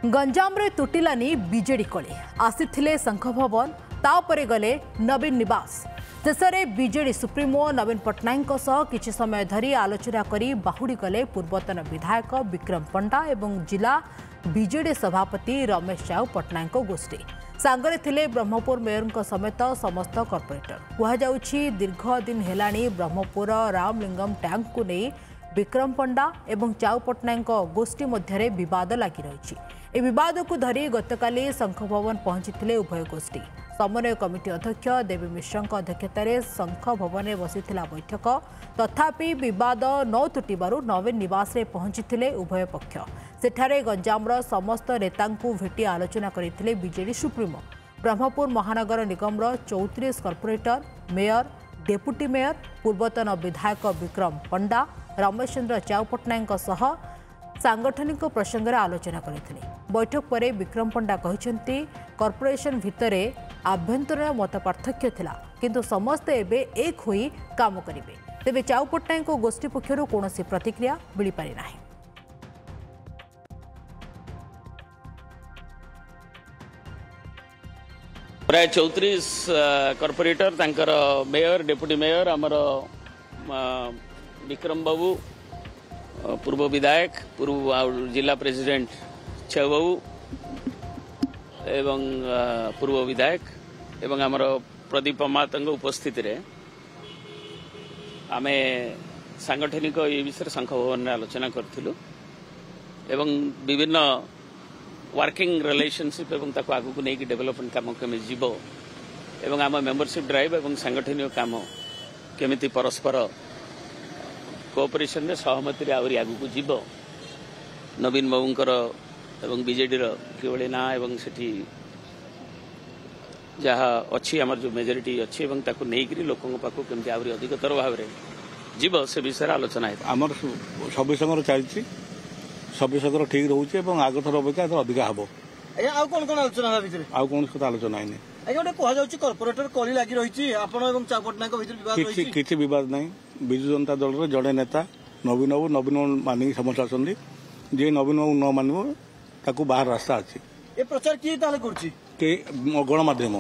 गंजाम रे तुटिलानी बीजेडी कले आसीथिले संघ भवन तापरे गले नवीन निवास शेषे बीजेडी सुप्रीमो नवीन पट्टनायक किछि समय धरी आलोचना करी बाहुड़ी गले पूर्वतन विधायक विक्रम पंडा एवं जिला बीजेडी सभापति रमेश साहू पट्टनायक गोष्ठी सांगरे थिले ब्रह्मपुर मेयर समेत समस्त कॉर्पोरेटर कहुछि दीर्घ दिन हेलाणी ब्रह्मपुर रामलिंगम टैंक को नहीं विक्रम पंडा एवं चाऊ पट्टनायक गोष्ठी मध्य विवाद लगी रही ए विवाद को धरी गतकाली शंख भवन पहुंची उभय गोष्ठी समन्वय कमिटी अध्यक्ष देवी मिश्र अध्यक्षतार शंख भवन में बसीथिला बैठक तथापि विवाद न तुटिबारु नवीन निवास रे पहुंची उभय पक्ष सेठारे गंजामर समस्त नेतांकु भेटी आलोचना करथिले बीजेडी सुप्रीमो ब्रह्मपुर महानगर निगम 34 कॉर्पोरेटर मेयर डेपुटी मेयर पूर्वतन विधायक विक्रम पंडा रमेश चंद्र चाऊ पट्टनायक सांगठनिक प्रसंग आलोचना करथिले बैठक पर विक्रम पंडा कहते कॉर्पोरेशन भितर आभ्यंतरीण मत पार्थक्य थिला किंतु समस्ते एबे एक होई काम करिवे तेबे चाऊ पट्टनायक गोष्ठी पक्षर कौन प्रतिक्रिया मिल पारि नाही। प्राय 34 कॉर्पोरेटर तांकर मेयर डेपुटी मेयर आमर विक्रम बाबू पूर्व विधायक पूर्व जिला प्रेसिडेंट छेव बाबू एवं पूर्व विधायक एवं आमर प्रदीप मात उपस्थित रे आमे सांगठनिक ये विषय शंख भवन में आलोचना करथिलु एवं विभिन्न वर्किंग रिलेशनशिप एवं ताको आगु को नहीं डेवलपमेंट काम केमी जीवो एवं आम मेंबरशिप ड्राइव एवं सांगठनिक काम केमिति परस्पर कोऑपरेशन में सहमति आहरी आगु को जीवो नवीन बाबूंकर एवं बीजेडी किभली ना एवं सेठी जहाँ अच्छी आमर जो मेजोरिटी अच्छी एवं ताको नहीं लोकों पाखु केमती आहरी अधिकतर भाव में जीव से विषय आलोचना है आमर सब संगर चलती सब संगर ठीक रोचे आगथर अपेक्षा अधिक हम कौन कौन आलोचना आउ कौन आलोचना है कहुच्छी कॉर्पोरेटर कली लगी रही किसी बद ना विजु जनता दल जड़े नेता नवीन बाबू नवीन मानिक समस्त आसती जी नवीन बाबू न मान बाहर रास्ता अच्छी प्रचार किए गणमाध्यम